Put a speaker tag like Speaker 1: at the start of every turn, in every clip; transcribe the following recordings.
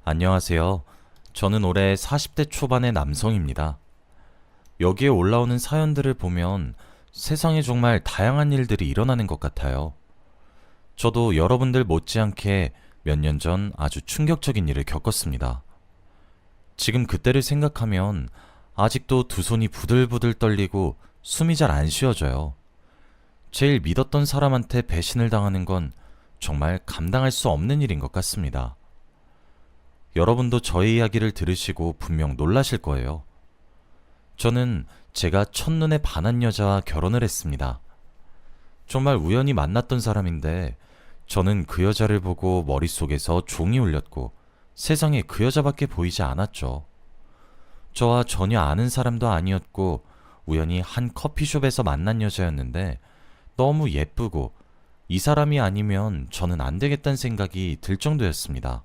Speaker 1: 안녕하세요. 저는 올해 40대 초반의 남성입니다. 여기에 올라오는 사연들을 보면 세상에 정말 다양한 일들이 일어나는 것 같아요. 저도 여러분들 못지않게 몇 년 전 아주 충격적인 일을 겪었습니다. 지금 그때를 생각하면 아직도 두 손이 부들부들 떨리고 숨이 잘 안 쉬어져요. 제일 믿었던 사람한테 배신을 당하는 건 정말 감당할 수 없는 일인 것 같습니다. 여러분도 저의 이야기를 들으시고 분명 놀라실 거예요. 저는 제가 첫눈에 반한 여자와 결혼을 했습니다. 정말 우연히 만났던 사람인데 저는 그 여자를 보고 머릿속에서 종이 울렸고 세상에 그 여자밖에 보이지 않았죠. 저와 전혀 아는 사람도 아니었고 우연히 한 커피숍에서 만난 여자였는데 너무 예쁘고 이 사람이 아니면 저는 안 되겠다는 생각이 들 정도였습니다.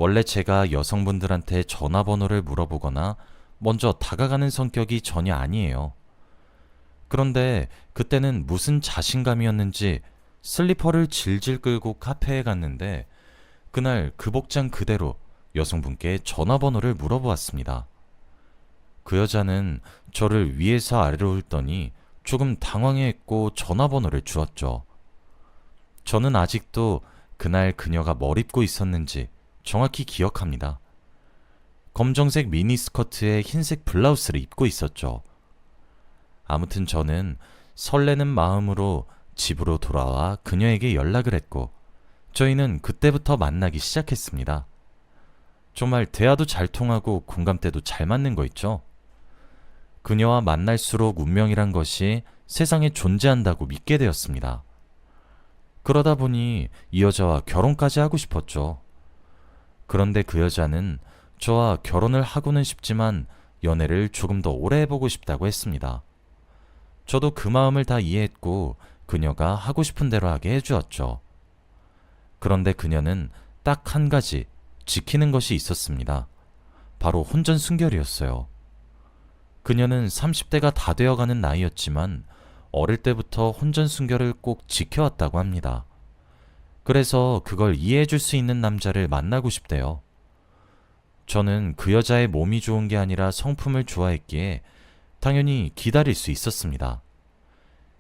Speaker 1: 원래 제가 여성분들한테 전화번호를 물어보거나 먼저 다가가는 성격이 전혀 아니에요. 그런데 그때는 무슨 자신감이었는지 슬리퍼를 질질 끌고 카페에 갔는데 그날 그 복장 그대로 여성분께 전화번호를 물어보았습니다. 그 여자는 저를 위에서 아래로 훑더니 조금 당황해했고 전화번호를 주었죠. 저는 아직도 그날 그녀가 뭘 입고 있었는지 정확히 기억합니다. 검정색 미니스커트에 흰색 블라우스를 입고 있었죠. 아무튼 저는 설레는 마음으로 집으로 돌아와 그녀에게 연락을 했고 저희는 그때부터 만나기 시작했습니다. 정말 대화도 잘 통하고 공감대도 잘 맞는 거 있죠? 그녀와 만날수록 운명이란 것이 세상에 존재한다고 믿게 되었습니다. 그러다 보니 이 여자와 결혼까지 하고 싶었죠. 그런데 그 여자는 저와 결혼을 하고는 싶지만 연애를 조금 더 오래 해보고 싶다고 했습니다. 저도 그 마음을 다 이해했고 그녀가 하고 싶은 대로 하게 해주었죠. 그런데 그녀는 딱 한 가지 지키는 것이 있었습니다. 바로 혼전 순결이었어요. 그녀는 30대가 다 되어가는 나이였지만 어릴 때부터 혼전 순결을 꼭 지켜왔다고 합니다. 그래서 그걸 이해해줄 수 있는 남자를 만나고 싶대요. 저는 그 여자의 몸이 좋은 게 아니라 성품을 좋아했기에 당연히 기다릴 수 있었습니다.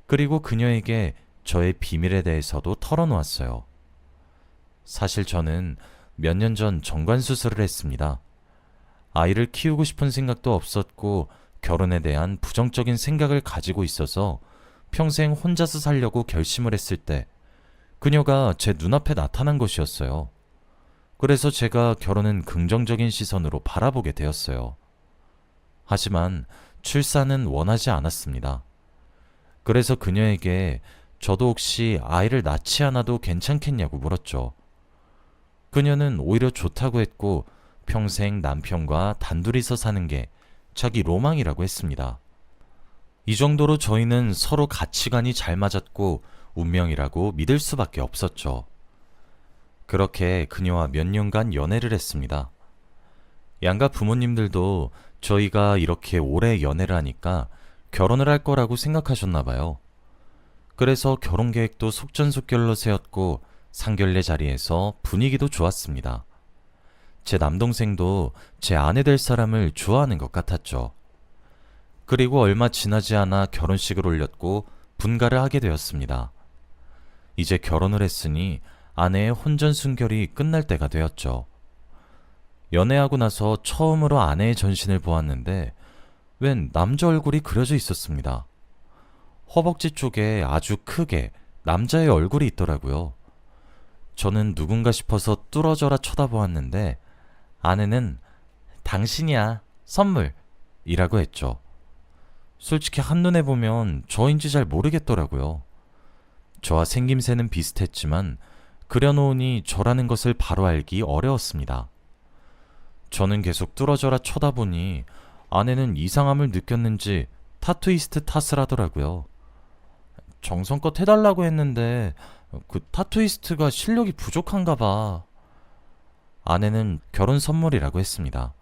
Speaker 1: 그리고 그녀에게 저의 비밀에 대해서도 털어놓았어요. 사실 저는 몇 년 전 정관수술을 했습니다. 아이를 키우고 싶은 생각도 없었고 결혼에 대한 부정적인 생각을 가지고 있어서 평생 혼자서 살려고 결심을 했을 때 그녀가 제 눈앞에 나타난 것이었어요. 그래서 제가 결혼은 긍정적인 시선으로 바라보게 되었어요. 하지만 출산은 원하지 않았습니다. 그래서 그녀에게 저도 혹시 아이를 낳지 않아도 괜찮겠냐고 물었죠. 그녀는 오히려 좋다고 했고 평생 남편과 단둘이서 사는 게 자기 로망이라고 했습니다. 이 정도로 저희는 서로 가치관이 잘 맞았고 운명이라고 믿을 수밖에 없었죠. 그렇게 그녀와 몇 년간 연애를 했습니다. 양가 부모님들도 저희가 이렇게 오래 연애를 하니까 결혼을 할 거라고 생각하셨나 봐요. 그래서 결혼 계획도 속전속결로 세웠고 상견례 자리에서 분위기도 좋았습니다. 제 남동생도 제 아내 될 사람을 좋아하는 것 같았죠. 그리고 얼마 지나지 않아 결혼식을 올렸고 분가를 하게 되었습니다. 이제 결혼을 했으니 아내의 혼전 순결이 끝날 때가 되었죠. 연애하고 나서 처음으로 아내의 전신을 보았는데 웬 남자 얼굴이 그려져 있었습니다. 허벅지 쪽에 아주 크게 남자의 얼굴이 있더라고요. 저는 누군가 싶어서 뚫어져라 쳐다보았는데 아내는 당신이야, 선물! 이라고 했죠. 솔직히 한눈에 보면 저인지 잘 모르겠더라고요. 저와 생김새는 비슷했지만 그려놓으니 저라는 것을 바로 알기 어려웠습니다. 저는 계속 뚫어져라 쳐다보니 아내는 이상함을 느꼈는지 타투이스트 탓을 하더라고요. 정성껏 해달라고 했는데 그 타투이스트가 실력이 부족한가 봐. 아내는 결혼 선물이라고 했습니다.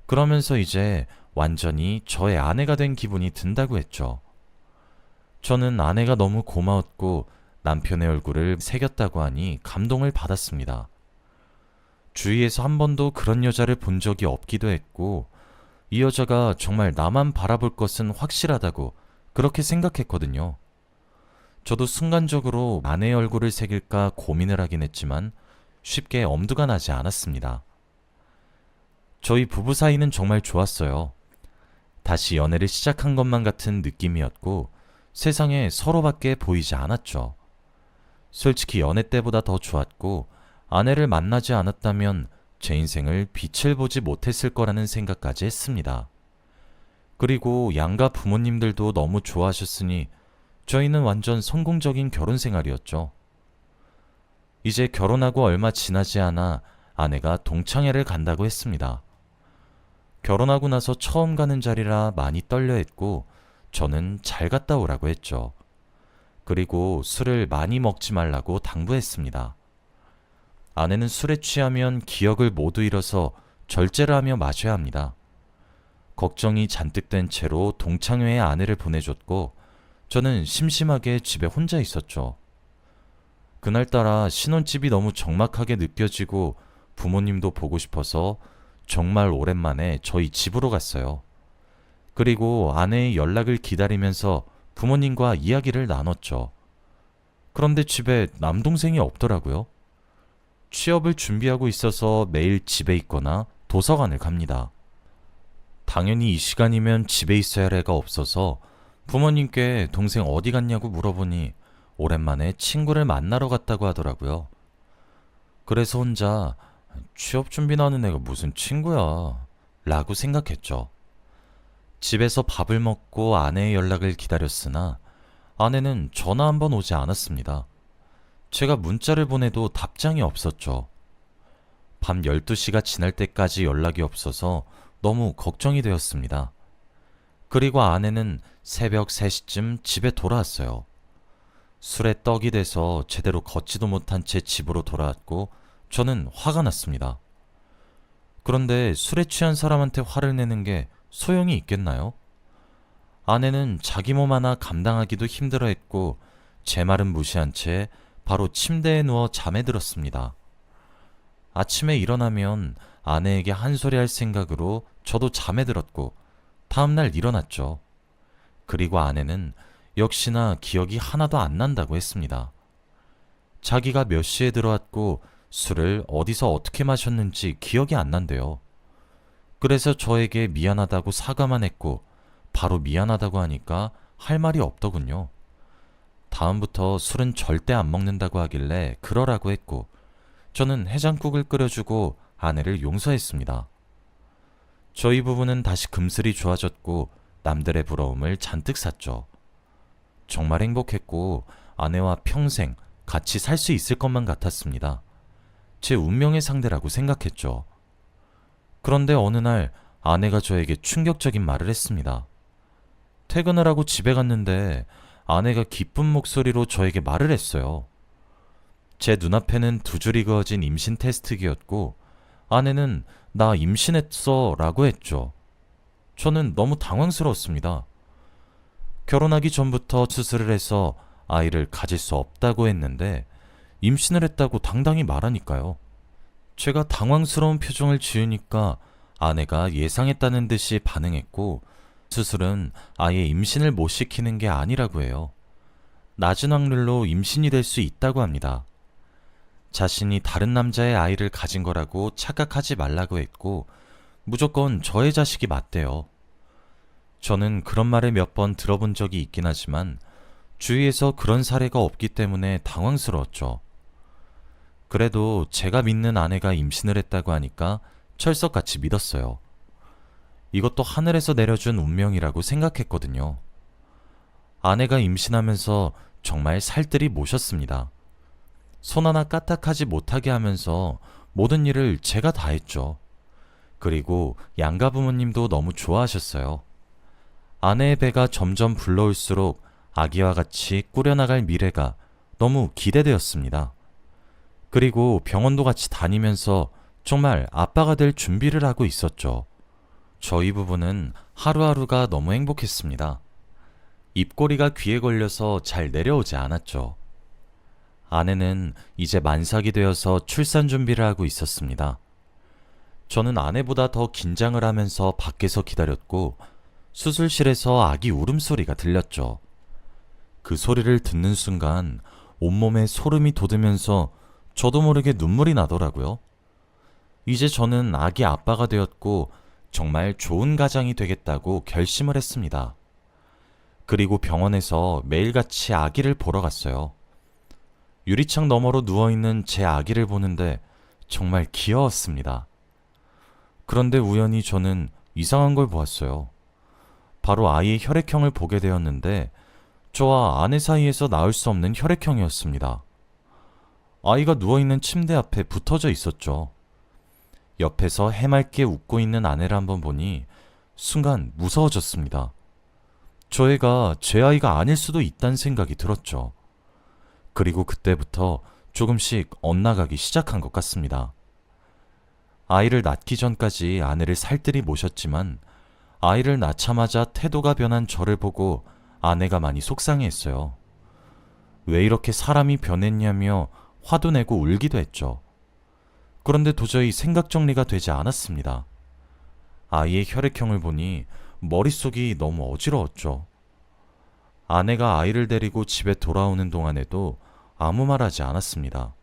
Speaker 1: 그러면서 이제 완전히 저의 아내가 된 기분이 든다고 했죠. 저는 아내가 너무 고마웠고 남편의 얼굴을 새겼다고 하니 감동을 받았습니다. 주위에서 한 번도 그런 여자를 본 적이 없기도 했고, 이 여자가 정말 나만 바라볼 것은 확실하다고 그렇게 생각했거든요. 저도 순간적으로 아내의 얼굴을 새길까 고민을 하긴 했지만 쉽게 엄두가 나지 않았습니다. 저희 부부 사이는 정말 좋았어요. 다시 연애를 시작한 것만 같은 느낌이었고 세상에 서로밖에 보이지 않았죠. 솔직히 연애 때보다 더 좋았고 아내를 만나지 않았다면 제 인생을 빛을 보지 못했을 거라는 생각까지 했습니다. 그리고 양가 부모님들도 너무 좋아하셨으니 저희는 완전 성공적인 결혼 생활이었죠. 이제 결혼하고 얼마 지나지 않아 아내가 동창회를 간다고 했습니다. 결혼하고 나서 처음 가는 자리라 많이 떨려 했고 저는 잘 갔다 오라고 했죠. 그리고 술을 많이 먹지 말라고 당부했습니다. 아내는 술에 취하면 기억을 모두 잃어서 절제를 하며 마셔야 합니다. 걱정이 잔뜩 된 채로 동창회에 아내를 보내줬고 저는 심심하게 집에 혼자 있었죠. 그날따라 신혼집이 너무 적막하게 느껴지고 부모님도 보고 싶어서 정말 오랜만에 저희 집으로 갔어요. 그리고 아내의 연락을 기다리면서 부모님과 이야기를 나눴죠. 그런데 집에 남동생이 없더라고요. 취업을 준비하고 있어서 매일 집에 있거나 도서관을 갑니다. 당연히 이 시간이면 집에 있어야 할 애가 없어서 부모님께 동생 어디 갔냐고 물어보니 오랜만에 친구를 만나러 갔다고 하더라고요. 그래서 혼자 취업 준비나 하는 애가 무슨 친구야 라고 생각했죠. 집에서 밥을 먹고 아내의 연락을 기다렸으나 아내는 전화 한 번 오지 않았습니다. 제가 문자를 보내도 답장이 없었죠. 밤 12시가 지날 때까지 연락이 없어서 너무 걱정이 되었습니다. 그리고 아내는 새벽 3시쯤 집에 돌아왔어요. 술에 떡이 돼서 제대로 걷지도 못한 채 집으로 돌아왔고 저는 화가 났습니다. 그런데 술에 취한 사람한테 화를 내는 게 소용이 있겠나요? 아내는 자기 몸 하나 감당하기도 힘들어했고 제 말은 무시한 채 바로 침대에 누워 잠에 들었습니다. 아침에 일어나면 아내에게 한 소리 할 생각으로 저도 잠에 들었고 다음날 일어났죠. 그리고 아내는 역시나 기억이 하나도 안 난다고 했습니다. 자기가 몇 시에 들어왔고 술을 어디서 어떻게 마셨는지 기억이 안 난대요. 그래서 저에게 미안하다고 사과만 했고 바로 미안하다고 하니까 할 말이 없더군요. 다음부터 술은 절대 안 먹는다고 하길래 그러라고 했고 저는 해장국을 끓여주고 아내를 용서했습니다. 저희 부부는 다시 금슬이 좋아졌고 남들의 부러움을 잔뜩 샀죠. 정말 행복했고 아내와 평생 같이 살 수 있을 것만 같았습니다. 제 운명의 상대라고 생각했죠. 그런데 어느 날 아내가 저에게 충격적인 말을 했습니다. 퇴근을 하고 집에 갔는데 아내가 기쁜 목소리로 저에게 말을 했어요. 제 눈앞에는 두 줄이 그어진 임신 테스트기였고 아내는 나 임신했어 라고 했죠. 저는 너무 당황스러웠습니다. 결혼하기 전부터 수술을 해서 아이를 가질 수 없다고 했는데 임신을 했다고 당당히 말하니까요. 제가 당황스러운 표정을 지으니까 아내가 예상했다는 듯이 반응했고 수술은 아예 임신을 못 시키는 게 아니라고 해요. 낮은 확률로 임신이 될 수 있다고 합니다. 자신이 다른 남자의 아이를 가진 거라고 착각하지 말라고 했고 무조건 저의 자식이 맞대요. 저는 그런 말을 몇 번 들어본 적이 있긴 하지만 주위에서 그런 사례가 없기 때문에 당황스러웠죠. 그래도 제가 믿는 아내가 임신을 했다고 하니까 철석같이 믿었어요. 이것도 하늘에서 내려준 운명이라고 생각했거든요. 아내가 임신하면서 정말 살뜰히 모셨습니다. 손 하나 까딱하지 못하게 하면서 모든 일을 제가 다 했죠. 그리고 양가 부모님도 너무 좋아하셨어요. 아내의 배가 점점 불러올수록 아기와 같이 꾸려나갈 미래가 너무 기대되었습니다. 그리고 병원도 같이 다니면서 정말 아빠가 될 준비를 하고 있었죠. 저희 부부는 하루하루가 너무 행복했습니다. 입꼬리가 귀에 걸려서 잘 내려오지 않았죠. 아내는 이제 만삭이 되어서 출산 준비를 하고 있었습니다. 저는 아내보다 더 긴장을 하면서 밖에서 기다렸고 수술실에서 아기 울음소리가 들렸죠. 그 소리를 듣는 순간 온몸에 소름이 돋으면서 저도 모르게 눈물이 나더라고요. 이제 저는 아기 아빠가 되었고 정말 좋은 가장이 되겠다고 결심을 했습니다. 그리고 병원에서 매일같이 아기를 보러 갔어요. 유리창 너머로 누워있는 제 아기를 보는데 정말 귀여웠습니다. 그런데 우연히 저는 이상한 걸 보았어요. 바로 아이의 혈액형을 보게 되었는데 저와 아내 사이에서 나올 수 없는 혈액형이었습니다. 아이가 누워있는 침대 앞에 붙어져 있었죠. 옆에서 해맑게 웃고 있는 아내를 한번 보니 순간 무서워졌습니다. 저 애가 제 아이가 아닐 수도 있다는 생각이 들었죠. 그리고 그때부터 조금씩 엇나가기 시작한 것 같습니다. 아이를 낳기 전까지 아내를 살뜰히 모셨지만 아이를 낳자마자 태도가 변한 저를 보고 아내가 많이 속상해했어요. 왜 이렇게 사람이 변했냐며 화도 내고 울기도 했죠. 그런데 도저히 생각 정리가 되지 않았습니다. 아이의 혈액형을 보니 머릿속이 너무 어지러웠죠. 아내가 아이를 데리고 집에 돌아오는 동안에도 아무 말 하지 않았습니다.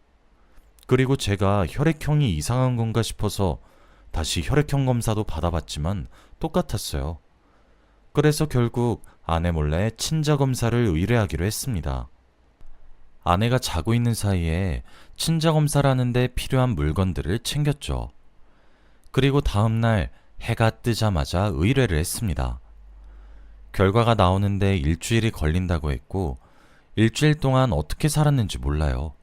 Speaker 1: 그리고 제가 혈액형이 이상한 건가 싶어서 다시 혈액형 검사도 받아봤지만 똑같았어요. 그래서 결국 아내 몰래 친자 검사를 의뢰하기로 했습니다. 아내가 자고 있는 사이에 친자 검사를 하는데 필요한 물건들을 챙겼죠. 그리고 다음날 해가 뜨자마자 의뢰를 했습니다. 결과가 나오는데 일주일이 걸린다고 했고 일주일 동안 어떻게 살았는지 몰라요.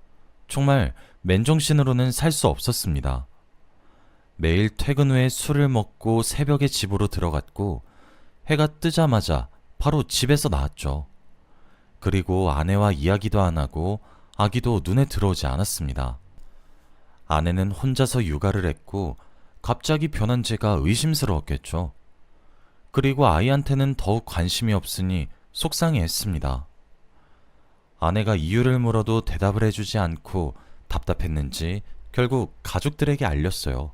Speaker 1: 정말 맨정신으로는 살 수 없었습니다. 매일 퇴근 후에 술을 먹고 새벽에 집으로 들어갔고 해가 뜨자마자 바로 집에서 나왔죠. 그리고 아내와 이야기도 안 하고 아기도 눈에 들어오지 않았습니다. 아내는 혼자서 육아를 했고 갑자기 변한 제가 의심스러웠겠죠. 그리고 아이한테는 더욱 관심이 없으니 속상해했습니다. 아내가 이유를 물어도 대답을 해주지 않고 답답했는지 결국 가족들에게 알렸어요.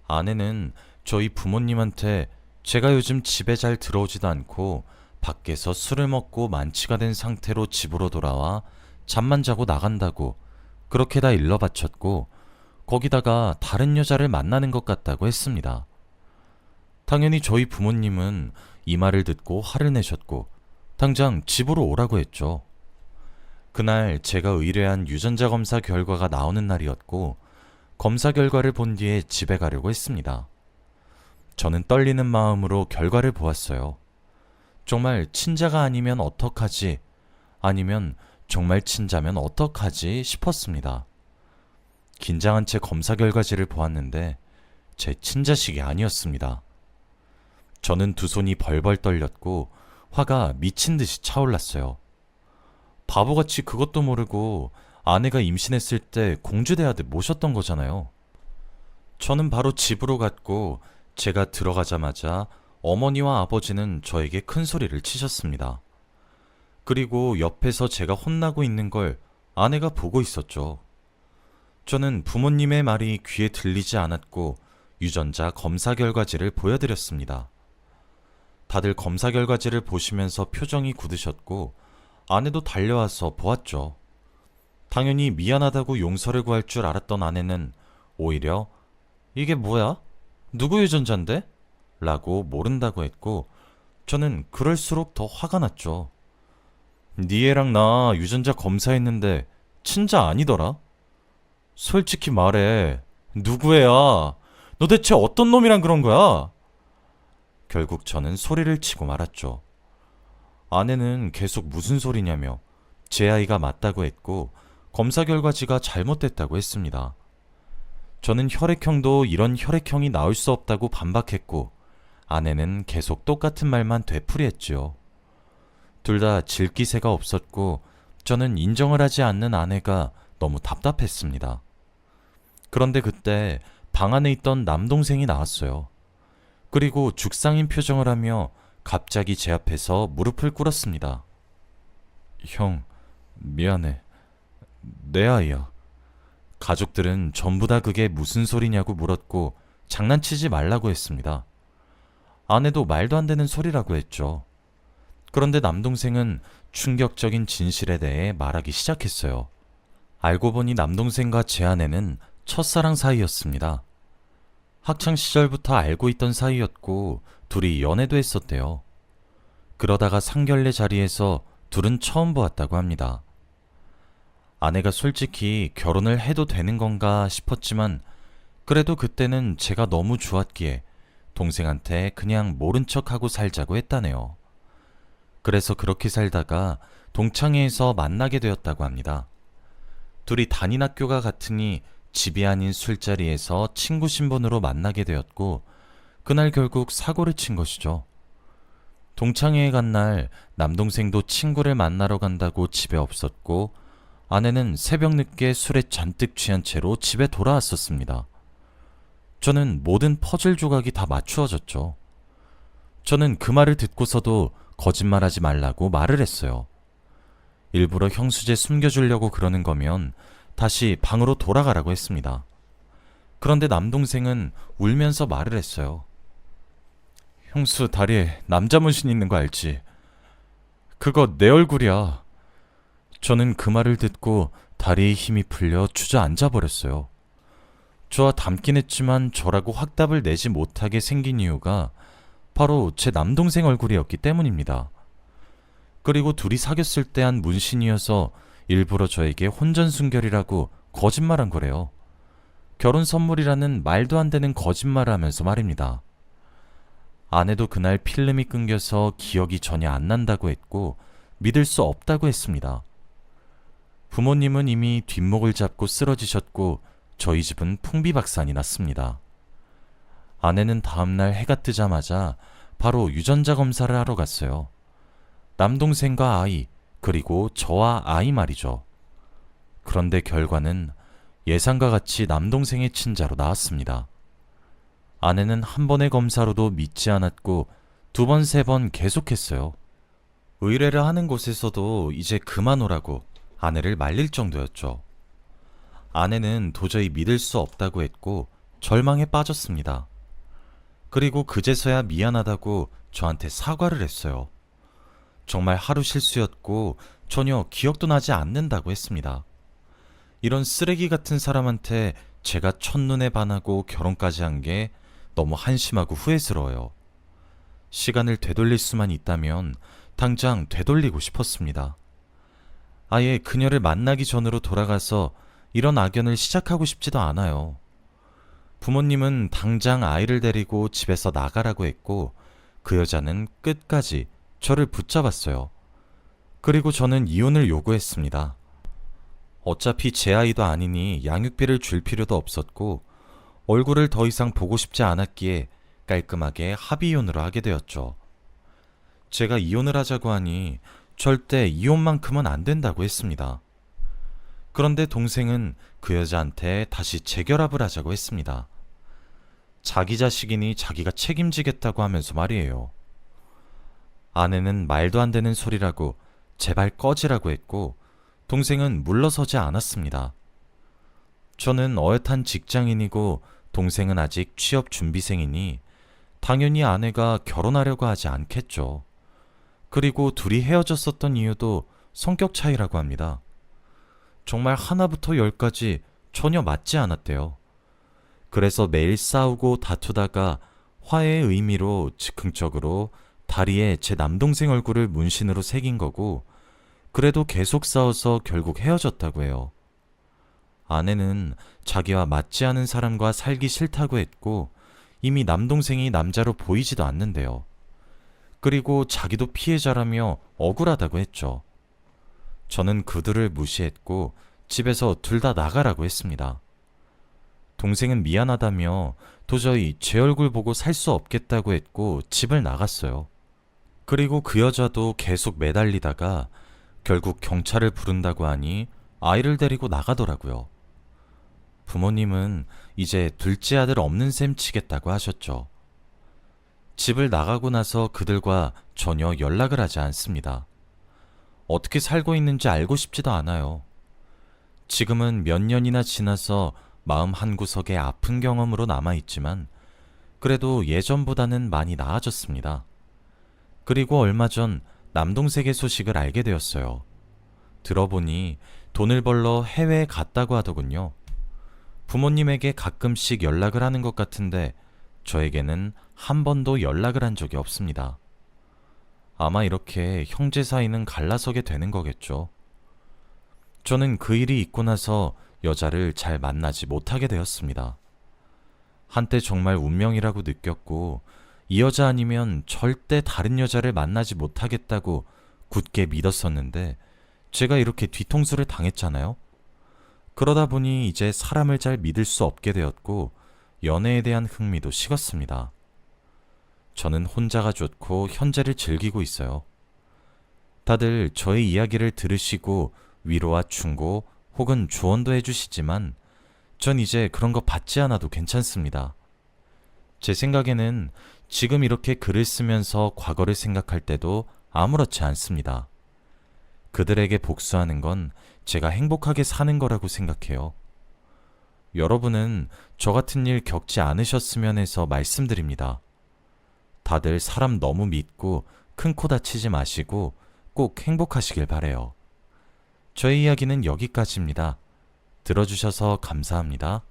Speaker 1: 아내는 저희 부모님한테 제가 요즘 집에 잘 들어오지도 않고 밖에서 술을 먹고 만취가 된 상태로 집으로 돌아와 잠만 자고 나간다고 그렇게 다 일러 바쳤고 거기다가 다른 여자를 만나는 것 같다고 했습니다. 당연히 저희 부모님은 이 말을 듣고 화를 내셨고 당장 집으로 오라고 했죠. 그날 제가 의뢰한 유전자 검사 결과가 나오는 날이었고 검사 결과를 본 뒤에 집에 가려고 했습니다. 저는 떨리는 마음으로 결과를 보았어요. 정말 친자가 아니면 어떡하지? 아니면 정말 친자면 어떡하지? 싶었습니다. 긴장한 채 검사 결과지를 보았는데 제 친자식이 아니었습니다. 저는 두 손이 벌벌 떨렸고 화가 미친 듯이 차올랐어요. 바보같이 그것도 모르고 아내가 임신했을 때 공주대하듯 모셨던 거잖아요. 저는 바로 집으로 갔고 제가 들어가자마자 어머니와 아버지는 저에게 큰 소리를 치셨습니다. 그리고 옆에서 제가 혼나고 있는 걸 아내가 보고 있었죠. 저는 부모님의 말이 귀에 들리지 않았고 유전자 검사 결과지를 보여드렸습니다. 다들 검사 결과지를 보시면서 표정이 굳으셨고 아내도 달려와서 보았죠. 당연히 미안하다고 용서를 구할 줄 알았던 아내는 오히려 이게 뭐야? 누구 유전자인데? 라고 모른다고 했고 저는 그럴수록 더 화가 났죠. 니 애랑 나 유전자 검사했는데 친자 아니더라? 솔직히 말해. 누구 애야? 너 대체 어떤 놈이랑 그런 거야? 결국 저는 소리를 치고 말았죠. 아내는 계속 무슨 소리냐며 제 아이가 맞다고 했고 검사 결과지가 잘못됐다고 했습니다. 저는 혈액형도 이런 혈액형이 나올 수 없다고 반박했고 아내는 계속 똑같은 말만 되풀이했지요. 둘 다 질기새가 없었고 저는 인정을 하지 않는 아내가 너무 답답했습니다. 그런데 그때 방 안에 있던 남동생이 나왔어요. 그리고 죽상인 표정을 하며 갑자기 제 앞에서 무릎을 꿇었습니다. 형, 미안해. 내 아이야. 가족들은 전부 다 그게 무슨 소리냐고 물었고 장난치지 말라고 했습니다. 아내도 말도 안 되는 소리라고 했죠. 그런데 남동생은 충격적인 진실에 대해 말하기 시작했어요. 알고 보니 남동생과 제 아내는 첫사랑 사이였습니다. 학창 시절부터 알고 있던 사이였고 둘이 연애도 했었대요. 그러다가 상견례 자리에서 둘은 처음 보았다고 합니다. 아내가 솔직히 결혼을 해도 되는 건가 싶었지만 그래도 그때는 제가 너무 좋았기에 동생한테 그냥 모른 척하고 살자고 했다네요. 그래서 그렇게 살다가 동창회에서 만나게 되었다고 합니다. 둘이 다닌 학교가 같으니 집이 아닌 술자리에서 친구 신분으로 만나게 되었고 그날 결국 사고를 친 것이죠. 동창회에 간 날 남동생도 친구를 만나러 간다고 집에 없었고 아내는 새벽 늦게 술에 잔뜩 취한 채로 집에 돌아왔었습니다. 저는 모든 퍼즐 조각이 다 맞추어졌죠. 저는 그 말을 듣고서도 거짓말하지 말라고 말을 했어요. 일부러 형수제 숨겨주려고 그러는 거면 다시 방으로 돌아가라고 했습니다. 그런데 남동생은 울면서 말을 했어요. 형수 다리에 남자 문신 있는 거 알지? 그거 내 얼굴이야. 저는 그 말을 듣고 다리에 힘이 풀려 주저앉아 버렸어요. 저와 닮긴 했지만 저라고 확답을 내지 못하게 생긴 이유가 바로 제 남동생 얼굴이었기 때문입니다. 그리고 둘이 사귀었을 때 한 문신이어서 일부러 저에게 혼전순결이라고 거짓말한 거래요. 결혼 선물이라는 말도 안 되는 거짓말을 하면서 말입니다. 아내도 그날 필름이 끊겨서 기억이 전혀 안 난다고 했고 믿을 수 없다고 했습니다. 부모님은 이미 뒷목을 잡고 쓰러지셨고 저희 집은 풍비박산이 났습니다. 아내는 다음날 해가 뜨자마자 바로 유전자 검사를 하러 갔어요. 남동생과 아이, 그리고 저와 아이 말이죠. 그런데 결과는 예상과 같이 남동생의 친자로 나왔습니다. 아내는 한 번의 검사로도 믿지 않았고 두 번, 세 번 계속했어요. 의뢰를 하는 곳에서도 이제 그만 오라고 아내를 말릴 정도였죠. 아내는 도저히 믿을 수 없다고 했고 절망에 빠졌습니다. 그리고 그제서야 미안하다고 저한테 사과를 했어요. 정말 하루 실수였고 전혀 기억도 나지 않는다고 했습니다. 이런 쓰레기 같은 사람한테 제가 첫눈에 반하고 결혼까지 한 게 너무 한심하고 후회스러워요. 시간을 되돌릴 수만 있다면 당장 되돌리고 싶었습니다. 아예 그녀를 만나기 전으로 돌아가서 이런 악연을 시작하고 싶지도 않아요. 부모님은 당장 아이를 데리고 집에서 나가라고 했고 그 여자는 끝까지 저를 붙잡았어요. 그리고 저는 이혼을 요구했습니다. 어차피 제 아이도 아니니 양육비를 줄 필요도 없었고 얼굴을 더 이상 보고 싶지 않았기에 깔끔하게 합의이혼으로 하게 되었죠. 제가 이혼을 하자고 하니 절대 이혼만큼은 안 된다고 했습니다. 그런데 동생은 그 여자한테 다시 재결합을 하자고 했습니다. 자기 자식이니 자기가 책임지겠다고 하면서 말이에요. 아내는 말도 안 되는 소리라고 제발 꺼지라고 했고 동생은 물러서지 않았습니다. 저는 어엿한 직장인이고 동생은 아직 취업 준비생이니 당연히 아내가 결혼하려고 하지 않겠죠. 그리고 둘이 헤어졌었던 이유도 성격 차이라고 합니다. 정말 하나부터 열까지 전혀 맞지 않았대요. 그래서 매일 싸우고 다투다가 화해의 의미로 즉흥적으로 다리에 제 남동생 얼굴을 문신으로 새긴 거고 그래도 계속 싸워서 결국 헤어졌다고 해요. 아내는 자기와 맞지 않은 사람과 살기 싫다고 했고 이미 남동생이 남자로 보이지도 않는데요. 그리고 자기도 피해자라며 억울하다고 했죠. 저는 그들을 무시했고 집에서 둘 다 나가라고 했습니다. 동생은 미안하다며 도저히 제 얼굴 보고 살 수 없겠다고 했고 집을 나갔어요. 그리고 그 여자도 계속 매달리다가 결국 경찰을 부른다고 하니 아이를 데리고 나가더라고요. 부모님은 이제 둘째 아들 없는 셈 치겠다고 하셨죠. 집을 나가고 나서 그들과 전혀 연락을 하지 않습니다. 어떻게 살고 있는지 알고 싶지도 않아요. 지금은 몇 년이나 지나서 마음 한구석에 아픈 경험으로 남아있지만 그래도 예전보다는 많이 나아졌습니다. 그리고 얼마 전 남동생의 소식을 알게 되었어요. 들어보니 돈을 벌러 해외에 갔다고 하더군요. 부모님에게 가끔씩 연락을 하는 것 같은데 저에게는 한 번도 연락을 한 적이 없습니다. 아마 이렇게 형제 사이는 갈라서게 되는 거겠죠. 저는 그 일이 있고 나서 여자를 잘 만나지 못하게 되었습니다. 한때 정말 운명이라고 느꼈고 이 여자 아니면 절대 다른 여자를 만나지 못하겠다고 굳게 믿었었는데 제가 이렇게 뒤통수를 당했잖아요. 그러다 보니 이제 사람을 잘 믿을 수 없게 되었고 연애에 대한 흥미도 식었습니다. 저는 혼자가 좋고 현재를 즐기고 있어요. 다들 저의 이야기를 들으시고 위로와 충고 혹은 조언도 해주시지만 전 이제 그런 거 받지 않아도 괜찮습니다. 제 생각에는 지금 이렇게 글을 쓰면서 과거를 생각할 때도 아무렇지 않습니다. 그들에게 복수하는 건 제가 행복하게 사는 거라고 생각해요. 여러분은 저 같은 일 겪지 않으셨으면 해서 말씀드립니다. 다들 사람 너무 믿고 큰 코 다치지 마시고 꼭 행복하시길 바래요. 저의 이야기는 여기까지입니다. 들어주셔서 감사합니다.